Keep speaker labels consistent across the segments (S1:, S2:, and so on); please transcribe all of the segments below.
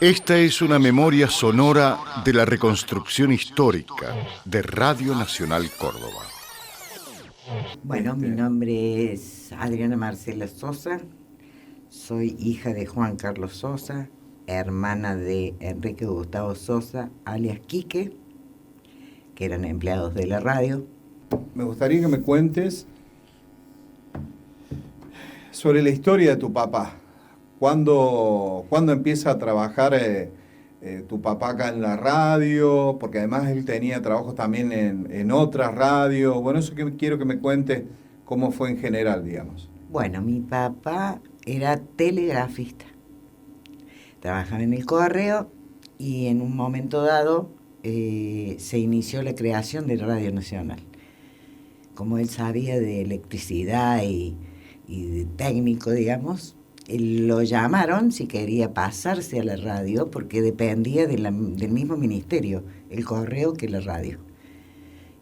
S1: Esta es una memoria sonora de la reconstrucción histórica de Radio Nacional Córdoba.
S2: Bueno, mi nombre es Adriana Marcela Sosa, soy hija de Juan Carlos Sosa, hermana de Enrique Gustavo Sosa, alias Quique, que eran empleados de la radio.
S3: Me gustaría que me cuentes sobre la historia de tu papá. ¿Cuándo empieza a trabajar tu papá acá en la radio? Porque además él tenía trabajos también en otras radios. Bueno, eso que quiero que me cuentes cómo fue en general, digamos.
S2: Bueno, mi papá era telegrafista. Trabajaba en el correo y en un momento dado se inició la creación de la Radio Nacional. Como él sabía de electricidad y de técnico, digamos, lo llamaron si quería pasarse a la radio porque dependía del mismo ministerio, el correo que la radio.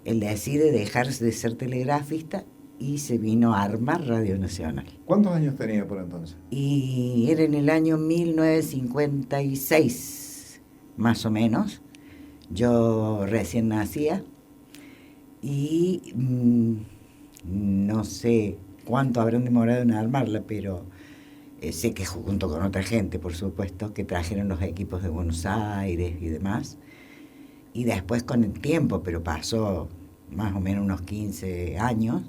S2: Él decide dejarse de ser telegrafista y se vino a armar Radio Nacional.
S3: ¿Cuántos años tenía por entonces?
S2: Y era en el año 1956, más o menos. Yo recién nacía y no sé cuánto habrán demorado en armarla, pero sé que junto con otra gente, por supuesto, que trajeron los equipos de Buenos Aires y demás. Y después con el tiempo, pero pasó más o menos unos 15 años,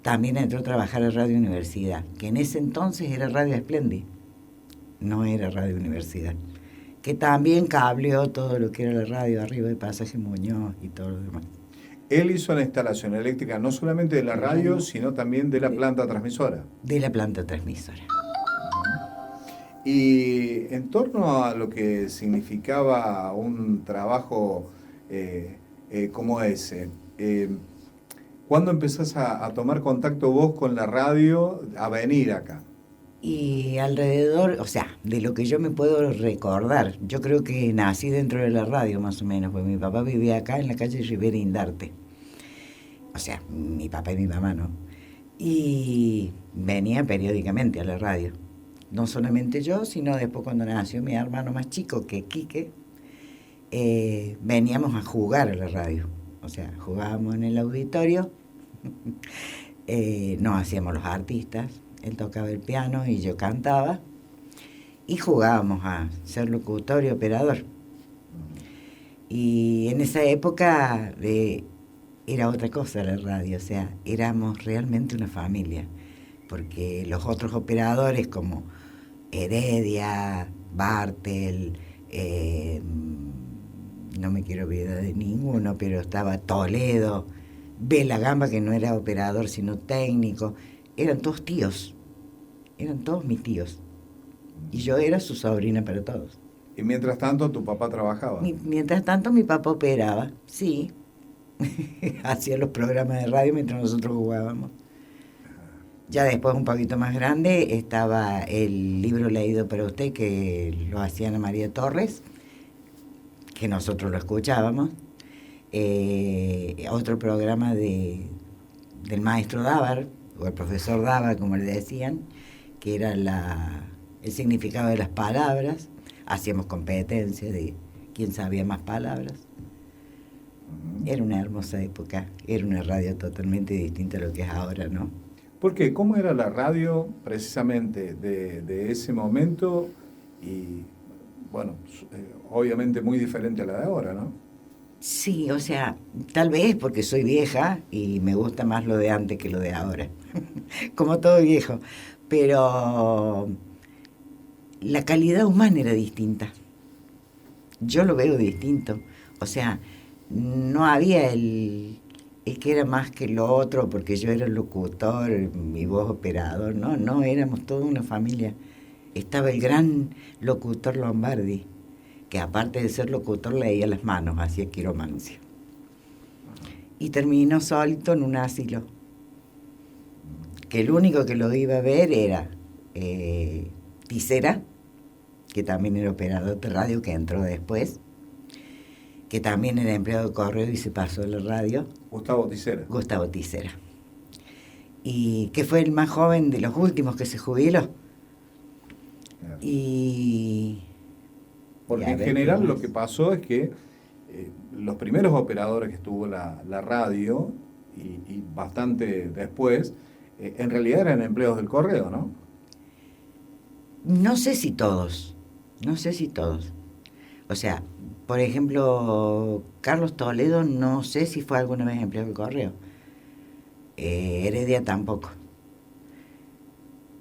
S2: también entró a trabajar a Radio Universidad, que en ese entonces era Radio Esplendid, no era Radio Universidad, que también cableó todo lo que era la radio arriba de Pasaje Muñoz y todo lo demás.
S3: Él hizo la instalación eléctrica no solamente de la radio, sino también de la planta transmisora.
S2: De la planta transmisora.
S3: Y en torno a lo que significaba un trabajo como ese, ¿cuándo empezás a tomar contacto vos con la radio, a venir acá?
S2: Y alrededor, o sea, de lo que yo me puedo recordar, yo creo que nací dentro de la radio más o menos, porque mi papá vivía acá en la calle Rivera Indarte. O sea, mi papá y mi mamá, ¿no? Y venía periódicamente a la radio. No solamente yo, sino después cuando nació mi hermano más chico, que Quique, veníamos a jugar a la radio. O sea, jugábamos en el auditorio, nos hacíamos los artistas, él tocaba el piano y yo cantaba, y jugábamos a ser locutor y operador. Y en esa época era otra cosa la radio, o sea, éramos realmente una familia, porque los otros operadores como Heredia, Bartel, no me quiero olvidar de ninguno, pero estaba Toledo, Vela Gamba, que no era operador sino técnico, eran todos tíos, eran todos mis tíos, y yo era su sobrina para todos.
S3: Y mientras tanto tu papá trabajaba.
S2: Mientras tanto mi papá operaba, sí, hacía los programas de radio mientras nosotros jugábamos. Ya después, un poquito más grande, estaba el libro leído para usted, que lo hacía Ana María Torres, que nosotros lo escuchábamos. Otro programa del maestro Dávar, o el profesor Dávar, como le decían, que era el significado de las palabras. Hacíamos competencia de quién sabía más palabras. Era una hermosa época, era una radio totalmente distinta a lo que es ahora, ¿no?
S3: ¿Por qué? ¿Cómo era la radio precisamente de ese momento? Y, bueno, obviamente muy diferente a la de ahora, ¿no?
S2: Sí, o sea, tal vez porque soy vieja y me gusta más lo de antes que lo de ahora, como todo viejo, pero la calidad humana era distinta. Yo lo veo distinto, o sea, no había el que era más que lo otro, porque yo era el locutor, mi voz operador, no, éramos toda una familia. Estaba el gran locutor Lombardi, que aparte de ser locutor leía las manos, hacía quiromancia. Y terminó solito en un asilo, que el único que lo iba a ver era Tisera, que también era operador de radio, que entró después, que también era empleado de correo y se pasó a la radio.
S3: Gustavo Tisera.
S2: Gustavo Tisera. Y que fue el más joven de los últimos que se jubiló. Y
S3: Porque
S2: Y a
S3: en
S2: ver
S3: general
S2: qué
S3: lo
S2: más.
S3: que pasó es que los primeros operadores que tuvo la radio y bastante después, en realidad eran empleados del correo, ¿no?
S2: No sé si todos, no sé si todos. O sea, por ejemplo, Carlos Toledo, no sé si fue alguna vez empleado del correo. Heredia tampoco.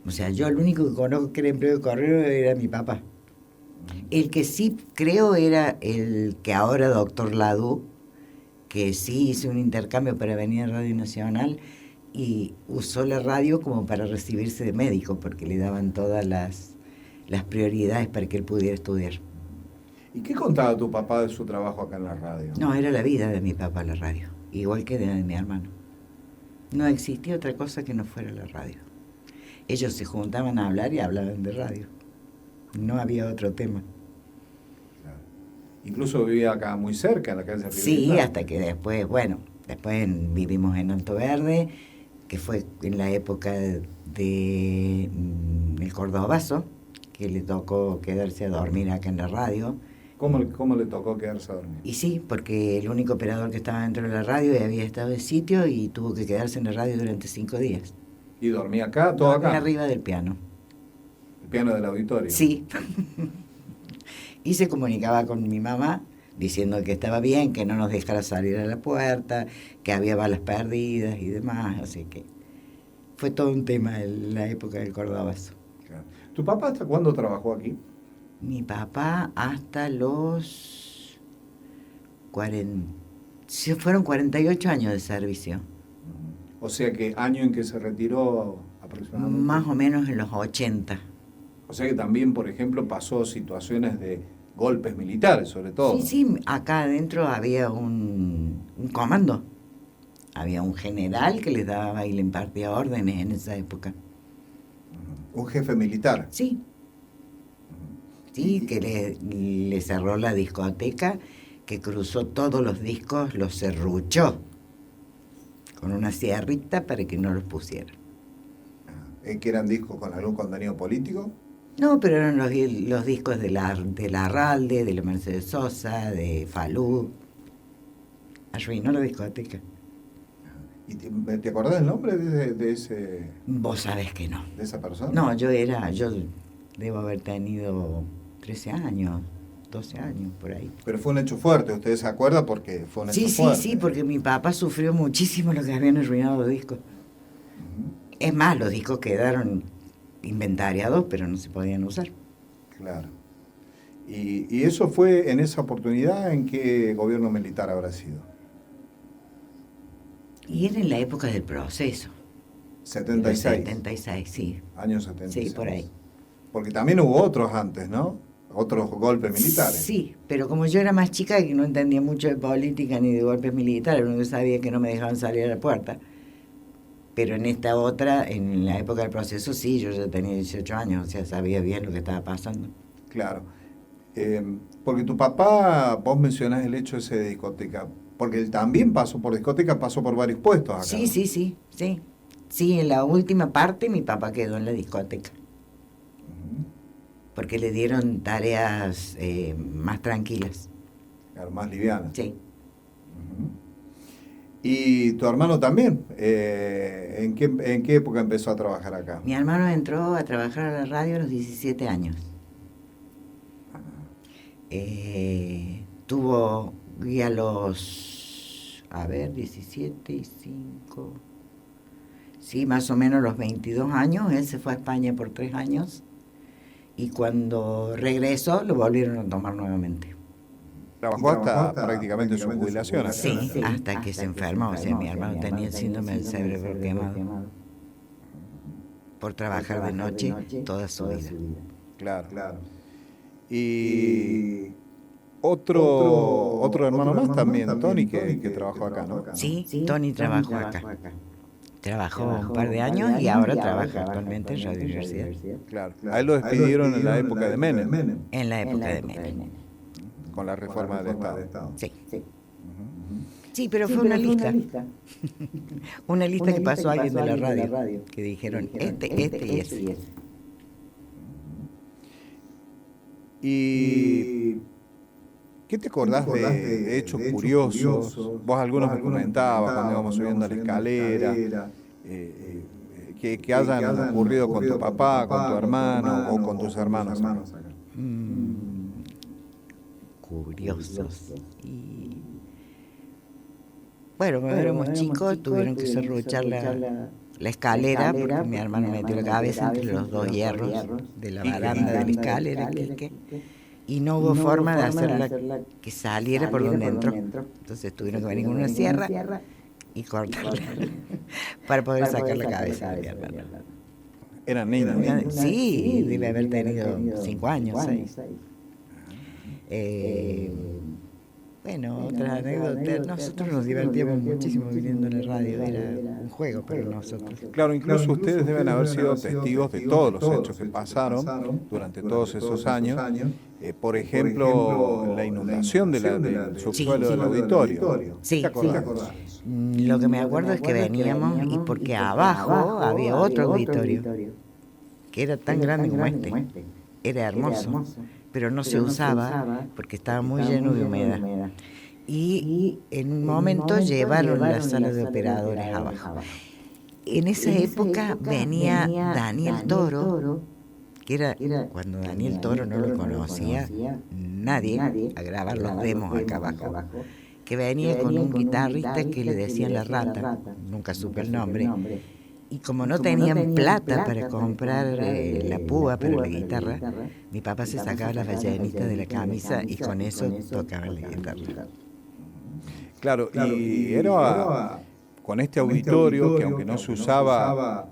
S2: O sea, yo el único que conozco que era empleado del correo era mi papá. El que sí creo era el que ahora doctor Ladú, que sí hizo un intercambio para venir a Radio Nacional y usó la radio como para recibirse de médico, porque le daban todas las prioridades para que él pudiera estudiar.
S3: ¿Y qué contaba tu papá de su trabajo acá en la radio?
S2: No, era la vida de mi papá la radio, igual que de mi hermano. No existía otra cosa que no fuera la radio. Ellos se juntaban a hablar y hablaban de radio. No había otro tema.
S3: Claro. Incluso vivía acá muy cerca, en la calle
S2: Sí,
S3: Rivera.
S2: hasta que después, bueno, después vivimos en Alto Verde, que fue en la época de el Cordobazo, que le tocó quedarse a dormir acá en la radio.
S3: ¿Cómo le tocó quedarse a dormir?
S2: Y sí, porque el único operador que estaba dentro de la radio había estado de sitio y tuvo que quedarse en la radio durante 5 días.
S3: ¿Y dormía acá, todo
S2: Dormía
S3: acá?
S2: arriba del piano.
S3: El piano del auditorio.
S2: Sí. Y se comunicaba con mi mamá diciendo que estaba bien, que no nos dejara salir a la puerta, que había balas perdidas y demás. Así que fue todo un tema en la época del Cordobazo.
S3: Claro. ¿Tu papá hasta cuándo trabajó aquí?
S2: Mi papá hasta los 40, sí, fueron 48 años de servicio,
S3: O sea que año en que se retiró aproximadamente.
S2: más o menos en los 80.
S3: O sea que también, por ejemplo, pasó situaciones de golpes militares, sobre todo.
S2: Sí, sí, acá adentro había un comando, había un general que les daba y le impartía órdenes en esa época.
S3: Un jefe militar.
S2: Sí, sí, que le cerró la discoteca, que cruzó todos los discos, los serruchó con una sierrita para que no los pusieran.
S3: Que eran discos con algún contenido político.
S2: No, pero eran los discos de la Arralde, de la Mercedes Sosa, de Falú. Arruinó la discoteca.
S3: ¿Y te acordás del nombre de
S2: Vos sabés que no.
S3: esa persona?
S2: No, yo debo haber tenido 13 años, 12 años, por ahí.
S3: Pero fue un hecho fuerte, ¿usted se acuerda? Porque fue un hecho
S2: Sí, sí,
S3: fuerte.
S2: sí, porque mi papá sufrió muchísimo lo que habían arruinado los discos. Es más, los discos quedaron inventariados, pero no se podían usar.
S3: Claro. ¿Y eso fue en esa oportunidad? ¿En qué gobierno militar habrá sido?
S2: Y era en la época del proceso.
S3: 76.
S2: 76, sí.
S3: Años 76.
S2: Sí, por ahí.
S3: Porque también hubo otros antes, ¿no? Otros golpes militares.
S2: Sí, pero como yo era más chica y no entendía mucho de política ni de golpes militares, lo único que sabía que no me dejaban salir a la puerta. Pero en esta otra, en la época del proceso, sí, yo ya tenía 18 años, o sea, sabía bien lo que estaba pasando.
S3: Claro. Porque tu papá, vos mencionás el hecho ese de discoteca, porque él también pasó por discoteca, pasó por varios puestos acá.
S2: Sí, sí, sí, sí. Sí, en la última parte mi papá quedó en la discoteca, porque le dieron tareas más tranquilas.
S3: Claro, más liviana.
S2: Sí.
S3: ¿Y tu hermano también? ¿En qué época empezó a trabajar acá?
S2: Mi hermano entró a trabajar a la radio a los 17 años. Tuvo y a los, 17 y 5, sí, más o menos los 22 años, él se fue a España por 3 años y cuando regresó lo volvieron a tomar nuevamente.
S3: Trabajó hasta prácticamente su jubilación acá.
S2: Sí, hasta que se enfermó, o sea, mi hermano tenía el síndrome del cerebro quemado por trabajar de noche toda su vida.
S3: Claro. Y otro hermano más también, Tony, que trabajó acá, ¿no?
S2: Sí, Tony trabajó acá. Trabajó un par de años y ahora trabaja actualmente en Radio Universidad.
S3: Claro. A él lo despidieron en la época de Menem,
S2: En la época de Menem.
S3: con la reforma del Estado.
S2: Sí. Sí, pero fue una lista. Una lista que pasó alguien de la radio, que dijeron este y ese.
S3: Y ¿Qué te acordás de hechos curiosos? Vos algunos me comentabas cuando íbamos subiendo la escalera, que hayan ocurrido con tu papá, con tu hermano o con tus hermanos acá.
S2: Curiosos. Y bueno, cuando éramos chicos tuvieron que serruchar la escalera porque mi hermano metió la cabeza entre los dos hierros de la baranda de la escalera, y no hubo forma de hacerla que saliera por donde entró. Entonces tuvieron que venir con una sierra y cortarla para poder sacar la cabeza de mi hermano.
S3: ¿Eran niños?
S2: Sí, debe haber tenido 5 años, 6. Bueno, otras anécdotas. Nosotros nos divertíamos muchísimo viniendo a la radio, era un juego para nosotros.
S3: Claro, incluso ustedes deben haber sido testigos de todos los hechos que pasaron durante todos esos años. Por ejemplo, la inundación del subsuelo del auditorio.
S2: Sí,
S3: ¿Te acordás?
S2: Lo que me acuerdo es que veníamos y porque abajo había otro auditorio que era tan grande como este. Era hermoso, pero no se usaba porque estaba muy lleno de humedad. Y en un momento llevaron la sala de operadores abajo. En esa época venía Daniel Toro, que era cuando Daniel Toro no lo conocía nadie, a grabar los demos acá abajo, que venía con un guitarrista que le decían La Rata, nunca supe el nombre. Y como no tenían plata para comprar la púa para la guitarra, mi papá se sacaba las ballenitas de la camisa y con eso tocaban la guitarra.
S3: Claro, y era con este auditorio que aunque no se usaba,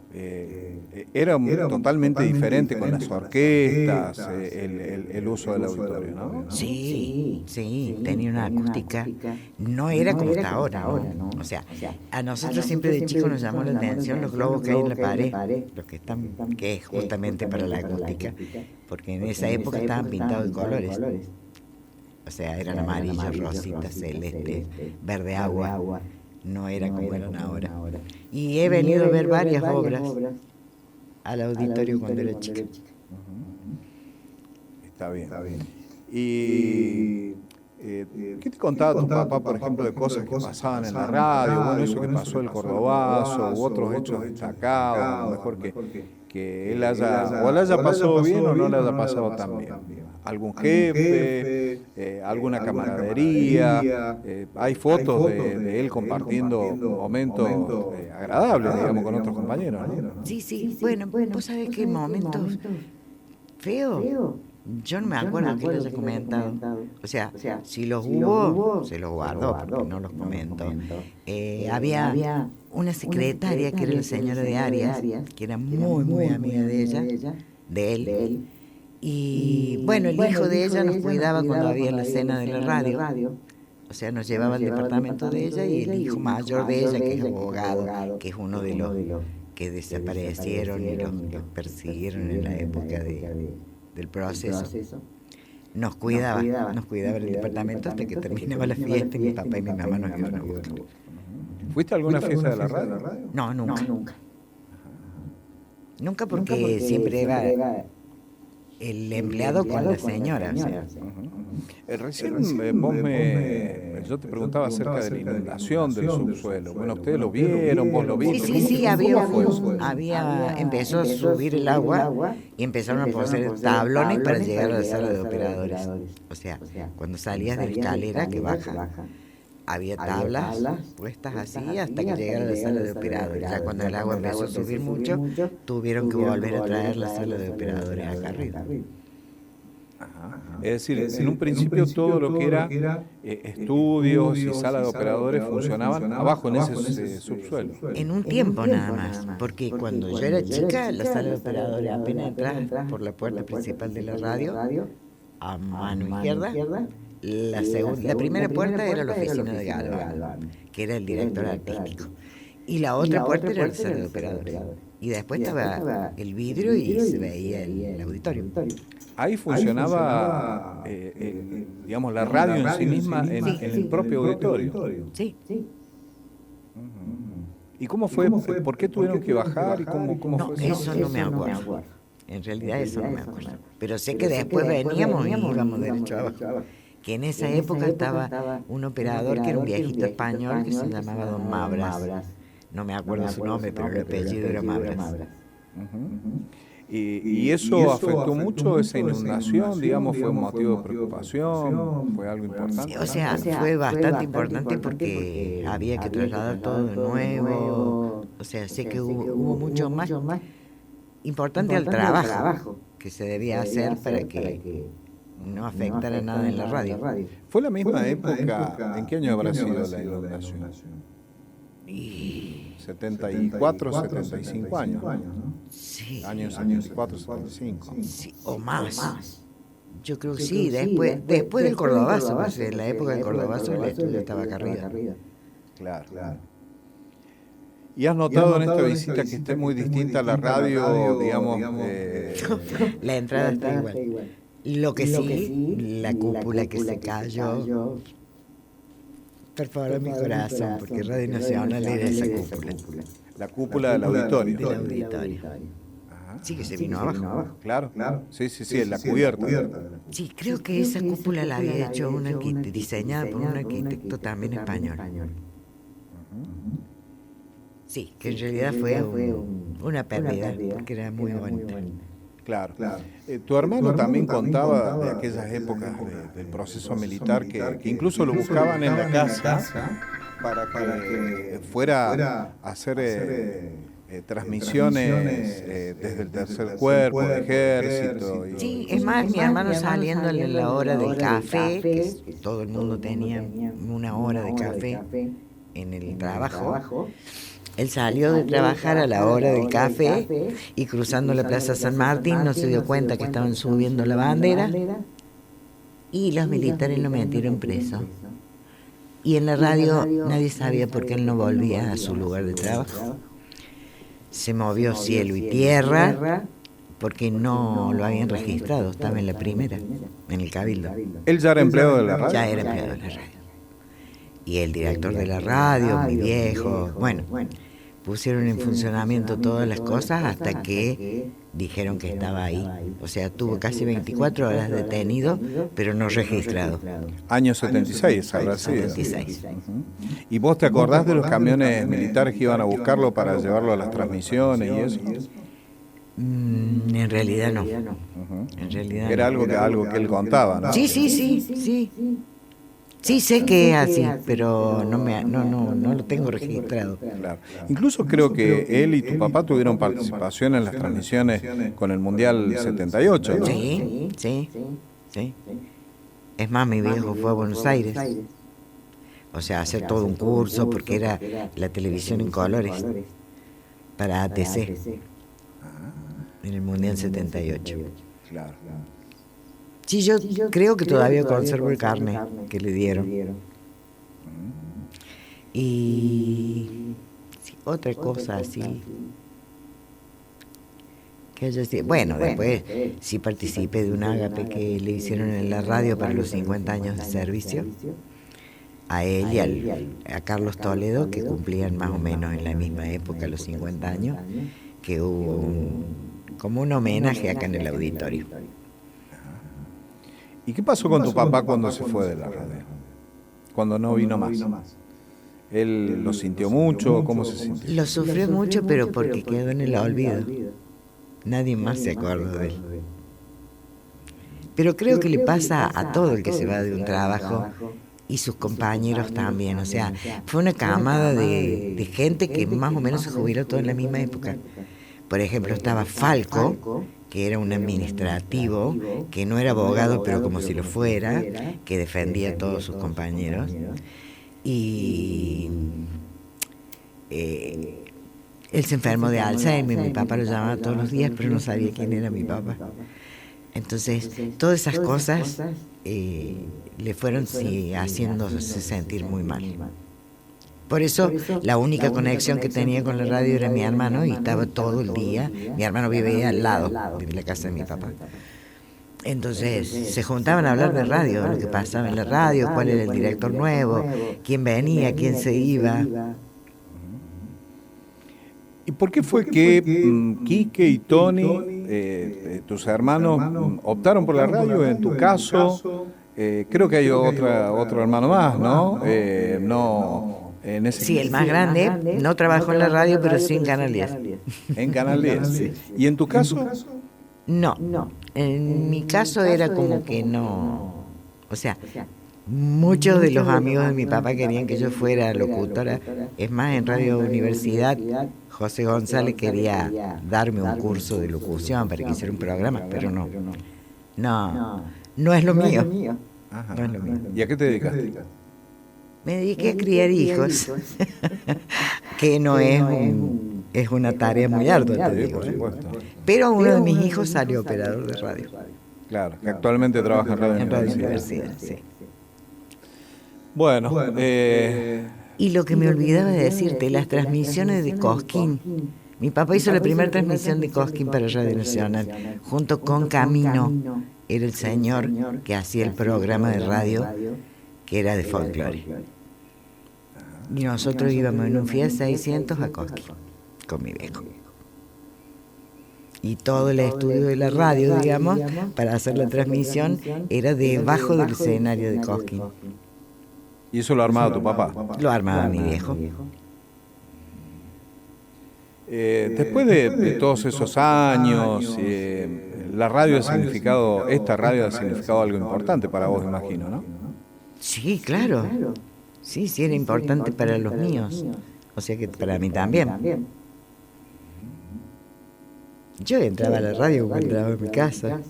S3: era totalmente diferente con las orquestas, el uso del auditorio, ¿no?
S2: Sí, tenía una acústica, no era como está ahora, ¿no? O sea, a nosotros siempre de chicos nos llamó la atención los globos que hay en la pared, los que están, que es justamente para la acústica, porque en esa época estaban pintados de colores. O sea, eran amarillos, rositas, celeste, verde agua. No era como eran ahora. Y he venido a ver varias obras al auditorio cuando era chica.
S3: Está bien. ¿Y qué te contaba tu papá, por ejemplo, de cosas que pasaban en la radio? Bueno, eso que pasó el Cordobazo, u otros hechos destacados, a lo mejor que él haya pasado bien o no le haya pasado tan bien. Algún jefe, alguna camaradería, hay fotos de él compartiendo momentos agradables, digamos, con otros compañeros, ¿no?
S2: Sí, bueno, ¿vos sabés qué momentos feos? Yo no me acuerdo que lo haya comentado. O sea, si los hubo, se los guardó, porque no los comentó. Había una secretaria que era la señora de Arias, que era muy amiga de él. Y bueno, el hijo de ella nos cuidaba cuando había la cena de la radio. O sea, nos llevaba al departamento de ella y el hijo mayor de ella, que es abogado, que es uno de los que desaparecieron y los persiguieron en la época del proceso. Nos cuidaba en el departamento hasta que terminaba la fiesta y mi papá y mi mamá nos iban a buscar.
S3: ¿Fuiste a alguna fiesta de la radio?
S2: No, nunca. Nunca porque siempre iba el empleado con la señora. O sea.
S3: Recién yo te preguntaba acerca de la inundación del subsuelo. Bueno, ustedes lo vieron, vos lo viste.
S2: Sí, empezó a subir el agua y empezaron a poner tablones para llegar a la sala de operadores. O sea, cuando salías de la escalera que baja, había tablas puestas así hasta que llegara a la sala de operadores. Ya cuando el agua empezó a subir mucho, tuvieron que volver a traer la sala de operadores acá arriba.
S3: Es decir, en un principio todo lo que era estudios y sala de operadores funcionaban abajo en ese subsuelo.
S2: En un tiempo nada más, porque cuando yo era chica, la sala de operadores apenas entras por la puerta principal de la radio, a mano izquierda, la primera puerta era la oficina de Galván, que era el director artístico. Y la otra puerta era la sala de operadores. Y después estaba el vidrio y se veía el auditorio.
S3: Ahí funcionaba, digamos, la radio en sí misma en el propio auditorio.
S2: Sí.
S3: ¿Y cómo fue? ¿Por qué tuvieron que bajar? ¿Y cómo fue eso?
S2: Eso no me acuerdo. En realidad eso no me acuerdo. Pero sé que después veníamos y íbamos derecho abajo. que en esa época estaba un operador que era un viejito español que se llamaba Don Mabras. No me acuerdo su nombre, pero el apellido era Mabras.
S3: ¿Y eso afectó mucho esa inundación? Digamos, ¿fue un motivo de preocupación? ¿Fue algo importante?
S2: Sí, o sea, fue bastante importante porque había que trasladar todo de nuevo. O sea, sé que hubo mucho más importante al trabajo que se debía hacer para que no afectara nada en la radio.
S3: ¿Fue la misma época? ¿En qué año habrá sido la inundación?
S2: Y
S3: 74, 75 años, ¿no?
S2: sí,
S3: Años 74, 75.
S2: sí, o más. Yo creo que sí, después del Cordobazo, pues en la época del Cordobazo el estudio estaba acá arriba.
S3: Claro. ¿Y has notado en esta visita que esté muy distinta a la radio, digamos?
S2: La entrada está igual. Lo que sí, la cúpula que se cayó perforó mi corazón, porque Radio Nacional era esa cúpula.
S3: La cúpula del auditorio.
S2: Del auditorio. Sí, que se vino abajo.
S3: Claro. Sí, la cubierta.
S2: Sí, creo que esa cúpula la había hecho diseñada por un arquitecto también español. Sí, que en realidad fue una pérdida, porque era muy bonita.
S3: Claro. Tu hermano también contaba de aquellas épocas del proceso militar que incluso lo buscaban en la casa para que fuera a hacer transmisiones desde el tercer cuerpo, de ejército.
S2: Sí, es más, mi hermano saliendo en la hora del café, que todo el mundo tenía una hora de café en el trabajo. Él salió de trabajar a la hora del café y cruzando la Plaza San Martín no se dio cuenta que estaban subiendo la bandera y los militares lo metieron preso. Y en la radio nadie sabía por qué él no volvía a su lugar de trabajo. Se movió cielo y tierra porque no lo habían registrado, estaba en la primera, en el Cabildo.
S3: ¿Él ya era empleado de la radio?
S2: Ya era empleado de la radio. Y el director de la radio, mi viejo, bueno, pusieron en funcionamiento todas las cosas hasta que dijeron que estaba ahí. O sea, tuvo casi 24 horas detenido, pero no registrado.
S3: Año 76, habrá sido.
S2: 76.
S3: ¿Y vos te acordás de los camiones militares que iban a buscarlo para llevarlo a las transmisiones y eso?
S2: En realidad no. En realidad
S3: era
S2: no.
S3: algo que él contaba, ¿no?
S2: Sí. Sí sé que es así, pero no lo tengo registrado.
S3: Claro. Incluso creo que él y tu papá tuvieron participación en las transmisiones con el Mundial 78, ¿no?
S2: Sí. Es más, mi viejo fue a Buenos Aires. O sea, hacer todo un curso, porque era la televisión en colores para ATC en el Mundial 78.
S3: Claro.
S2: Sí, yo creo que todavía conservo el carnet que le dieron. Y sí, otra cosa así. Que yo sí, bueno, después sí participé de un ágape que le hicieron en la radio para los 50 años de servicio. A él y a Carlos Toledo, que cumplían más o menos en la misma época, los 50 años, que hubo como un homenaje acá en el auditorio.
S3: ¿Y qué pasó con tu papá cuando se fue de la radio? Cuando no vino más. ¿Él lo sintió mucho? ¿Cómo se sintió?
S2: Lo sufrió mucho, pero porque quedó en el olvido. Nadie más se acuerda de él. Pero creo que le pasa a todo el que se va de un trabajo y sus compañeros también. O sea, fue una camada de gente que más o menos se jubiló todo en la misma época. Por ejemplo, estaba Falco, que era un administrativo, que no era abogado, pero como si lo fuera, que defendía a todos sus compañeros. Y él se enfermó de Alzheimer, mi papá lo llamaba todos los días, pero no sabía quién era mi papá. Entonces, todas esas cosas le fueron haciéndose sentir muy mal. Por eso, la única conexión que tenía con la radio era mi hermano y estaba todo el día. Mi hermano vivía al lado de la casa de mi papá. Entonces, se juntaban a hablar de radio, lo que pasaba en la radio, cuál era el director nuevo, quién venía, quién se iba.
S3: ¿Y por qué fue que Quique y Tony, tus hermanos, optaron por la radio? En tu caso, Creo que hay otro hermano más, ¿no? No, en ese
S2: Sí, el más grande no trabajó en la radio, pero sí en Canal 10.
S3: En Canal 10. Sí. ¿Y en tu caso?
S2: No, en mi caso era como que no, o sea, muchos de los amigos de mi papá querían que yo fuera locutora. Es más, en Radio Universidad, José González quería darme un curso de locución para que hiciera un programa, pero no es lo mío.
S3: Ajá.
S2: No es lo mío.
S3: ¿Y a qué te dedicaste?
S2: Me dediqué a criar hijos, que no es una tarea muy ardua, te digo.
S3: Por supuesto.
S2: Pero uno de mis hijos salió operador de radio.
S3: Claro, que actualmente trabaja en Radio
S2: En Radio
S3: Universidad.
S2: Universidad, sí.
S3: Bueno,
S2: Y lo que me olvidaba de decirte, las transmisiones de Cosquín. Mi papá hizo la primera transmisión de Cosquín para Radio Nacional, junto con Camino. Era el señor que hacía el programa de radio, que era de folclore. Y nosotros íbamos en un Fiat 600 a Cosquín, con mi viejo. Y todo el estudio de la radio, digamos, para hacer la transmisión, era debajo del escenario de Cosquín.
S3: ¿Y eso lo armaba tu papá?
S2: Lo armaba mi viejo.
S3: Después de todos esos años, esta radio ha significado algo importante para vos, imagino, ¿no?
S2: Sí, claro. Sí, era importante para los míos. O sea que para mí también. Yo entraba a la radio cuando entraba en mi casa.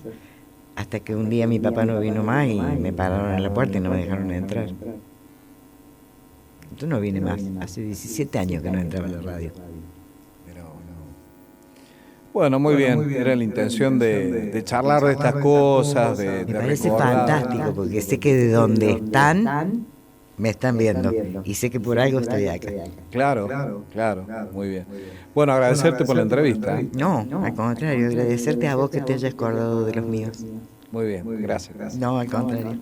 S2: Hasta que un día mi papá no vino más y me pararon en la puerta y no me dejaron entrar. Yo no vine más. Hace 17 años que no entraba a la radio.
S3: Bueno, muy bien. Era la intención de charlar de estas cosas, de
S2: Me parece
S3: recordar.
S2: fantástico porque sé que de donde están, me están viendo. Y sé que por algo estoy acá.
S3: Claro, muy bien. Bueno, agradecerte por la entrevista.
S2: No, al contrario, agradecerte a vos que te hayas acordado de los míos.
S3: Muy bien, gracias.
S2: No, al contrario.